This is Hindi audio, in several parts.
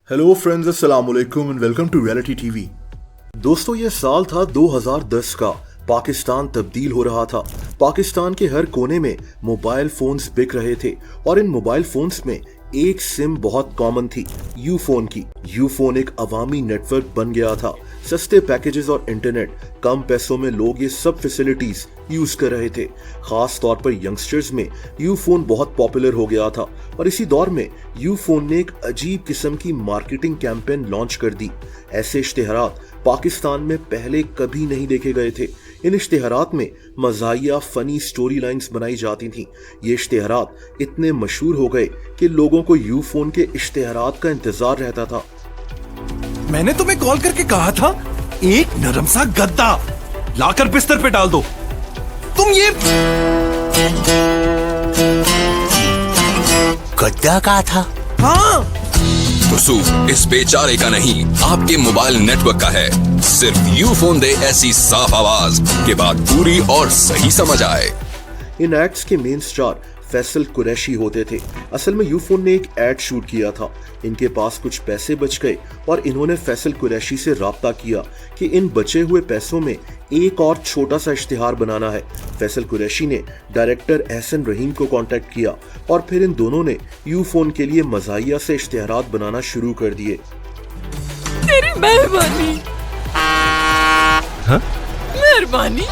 हेलो फ्रेंड्स, अस्सलाम वालेकुम and welcome to reality TV. दोस्तों, ये साल था 2010 का। पाकिस्तान तब्दील हो रहा था। पाकिस्तान के हर कोने में मोबाइल फोन्स बिक रहे थे और इन मोबाइल फोन्स में एक सिम बहुत कॉमन थी, यू फोन की। यू फोन एक अवामी नेटवर्क बन गया था। सस्ते पैकेजेस और इंटरनेट, कम पैसों में लोग ये सब फैसिलिटीज यूज कर रहे थे। खास तौर पर यंगस्टर्स में यू फोन बहुत पॉपुलर हो गया था और इसी दौर में यू फोन ने एक अजीब किस्म की मार्केटिंग कैंपेन लॉन्च कर दी। ऐसे इश्तिहारात पाकिस्तान में पहले कभी नहीं देखे गए थे। इन इश्तिहारात में मज़ाहिया फनी स्टोरी लाइन्स बनाई जाती थीं। ये इश्तिहारात इतने मशहूर हो गए कि लोगों को यू फोन के इश्तिहारात का इंतजार रहता था। मैंने तुम्हें कॉल करके कहा था, एक नरम सा गद्दा लाकर बिस्तर पे डाल दो। तुम ये गद्दा कहा था? हाँ, कसूर इस बेचारे का नहीं, आपके मोबाइल नेटवर्क का है। सिर्फ यू फोन दे ऐसी साफ आवाज के बाद पूरी और सही समझ आए। इन एड्स के मेन स्टार फैसल कुरैशी होते थे। असल में यू फोन ने एक एड शूट किया था। इनके पास कुछ पैसे बच गए और इन्होंने फैसल कुरैशी से राब्ता किया कि इन बचे हुए पैसों में एक और छोटा सा इश्तिहार बनाना है। फैसल कुरैशी ने डायरेक्टर एहसन रहीम को कांटेक्ट किया और फिर इन दोनों ने यू फोन के लिए मज़ाहिया से इश्तिहारात बनाना शुरू कर दिए। तेरी मेहरबानी। मेहरबानी।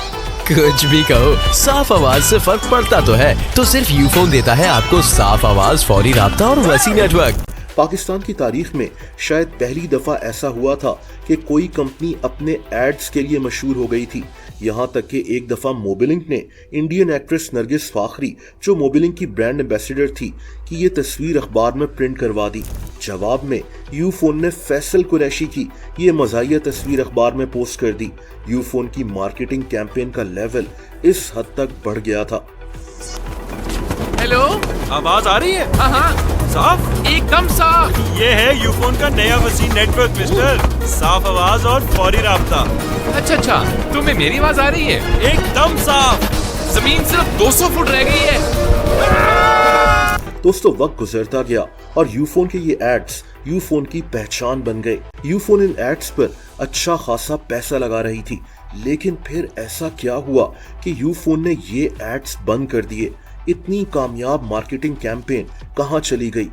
कुछ भी कहो, साफ आवाज से फर्क पड़ता तो है। तो सिर्फ यू फोन देता है आपको साफ आवाज, फौरी राब्ता और वसी नेटवर्क। पाकिस्तान की तारीख में शायद पहली दफा ऐसा हुआ था कि कोई कंपनी अपने एड्स के लिए मशहूर हो गई थी। यहाँ तक कि एक दफा मोबिलिंक ने इंडियन एक्ट्रेस नरगिस फाखरी, जो मोबिलिंक की ब्रांड एम्बेसडर थी, कि ये तस्वीर अखबार में प्रिंट करवा दी। जवाब में यू फोन ने फैसल कुरैशी की ये मज़ाहिया तस्वीर अखबार में पोस्ट कर दी। यू फोन की मार्केटिंग कैंपेन का लेवल इस हद तक बढ़ गया था। हेलो, आवाज आ रही है? हाँ, साफ? एकदम साफ। ये है यू फोन का नया वसी नेटवर्क मिस्टर। साफ आवाज और फौरी राब्ता। अच्छा, तुम्हें मेरी आवाज आ रही है? एकदम साफ। जमीन सिर्फ 200 फुट रह गई है। दोस्तों, वक्त गुजरता गया और यू फोन के ये एड्स यू फोन की पहचान बन गए। यू फोन इन एड्स पर अच्छा खासा पैसा लगा रही थी, लेकिन फिर ऐसा क्या हुआ कि यू फोन ने ये एड्स बंद कर दिए। इतनी कामयाब मार्केटिंग कैंपेन कहां चली गई?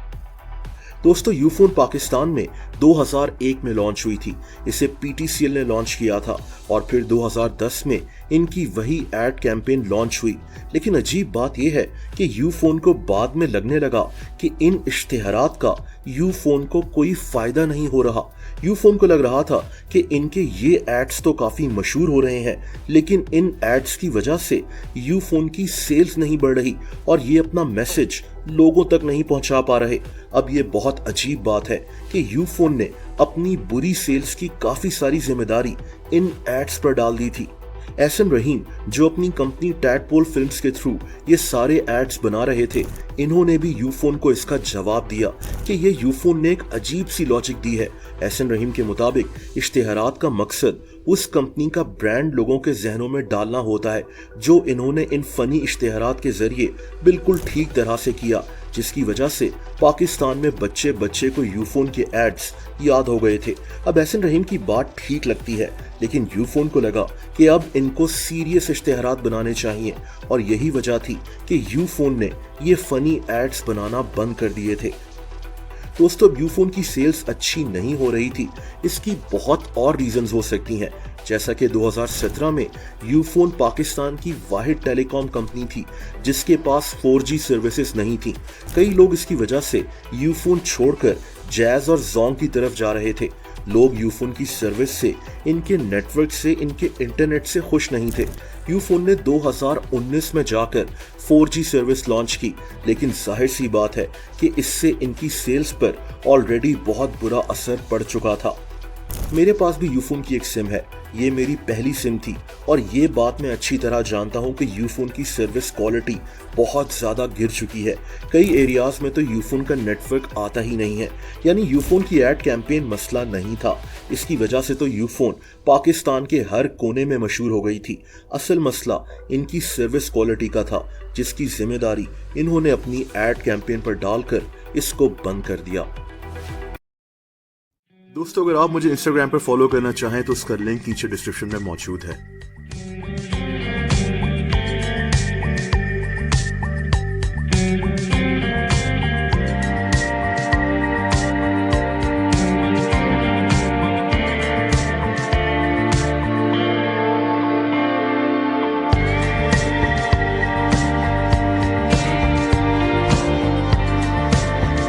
दोस्तों, यू फोन पाकिस्तान में 2001 में लॉन्च हुई थी। इसे पीटीसीएल ने लॉन्च किया था और फिर 2010 में इनकी वही एड कैंपेन लॉन्च हुई। लेकिन अजीब बात यह है कि यू फोन को बाद में लगने लगा कि इन इश्तिहारात का यू फोन को कोई फायदा नहीं हो रहा। यू फोन को लग रहा था कि इनके ये एड्स तो काफी मशहूर हो रहे हैं, लेकिन इन एड्स की वजह से यू फोन की सेल्स नहीं बढ़ रही और ये अपना मैसेज लोगों तक नहीं पहुंचा पा रहे। अब ये बहुत अजीब बात है कि यू फोन ने अपनी बुरी सेल्स की काफी सारी जिम्मेदारी इन एड्स पर डाल दी थी। एहसन रहीम, जो अपनी कंपनी टैडपोल फिल्म्स के थ्रू ये सारे एड्स बना रहे थे, इन्होंने भी यू फोन को इसका जवाब दिया कि ये यू फोन ने एक अजीब सी लॉजिक दी है। एहसन रहीम के मुताबिक इश्तिहारात का मकसद उस कंपनी का ब्रांड लोगों के जहनों में डालना होता है, जो इन्होंने इन फनी इश्तिहारात के जरिए बिल्कुल ठीक तरह से किया, जिसकी वजह से पाकिस्तान में बच्चे बच्चे को यू फोन के एड्स याद हो गए थे। अब एहसन रहीम की बात ठीक लगती है, लेकिन यू फोन को लगा कि अब इनको सीरियस इश्तिहारात बनाने चाहिए और यही वजह थी कि यू फोन ने ये फनी एड्स बनाना बंद कर दिए थे। दोस्तों, यू फोन की सेल्स अच्छी नहीं हो रही थी। इसकी बहुत और रीजंस हो सकती हैं, जैसा कि 2017 में यू फोन पाकिस्तान की वाहिद टेलीकॉम कंपनी थी जिसके पास 4G सर्विसेज नहीं थी। कई लोग इसकी वजह से यू फोन छोड़कर जैज और जोंग की तरफ जा रहे थे। लोग यू फोन की सर्विस से, इनके नेटवर्क से, इनके इंटरनेट से खुश नहीं थे। यू फोन ने 2019 में जाकर 4G सर्विस लॉन्च की, लेकिन जाहिर सी बात है कि इससे इनकी सेल्स पर ऑलरेडी बहुत बुरा असर पड़ चुका था। मेरे पास भी यू फोन की एक सिम है। ये मेरी पहली सिम थी और ये बात मैं अच्छी तरह जानता हूँ कि यू फोन की सर्विस क्वालिटी बहुत ज़्यादा गिर चुकी है। कई एरियाज में तो यू फोन का नेटवर्क आता ही नहीं है। यानी यू फोन की एड कैंपेन मसला नहीं था, इसकी वजह से तो यू फोन पाकिस्तान के हर कोने में मशहूर हो गई थी। असल मसला इनकी सर्विस क्वालिटी का था, जिसकी जिम्मेदारी इन्होंने अपनी एड कैंपेन पर डालकर इसको बंद कर दिया। दोस्तों, अगर आप मुझे इंस्टाग्राम पर फॉलो करना चाहें तो उसका लिंक नीचे डिस्क्रिप्शन में मौजूद है।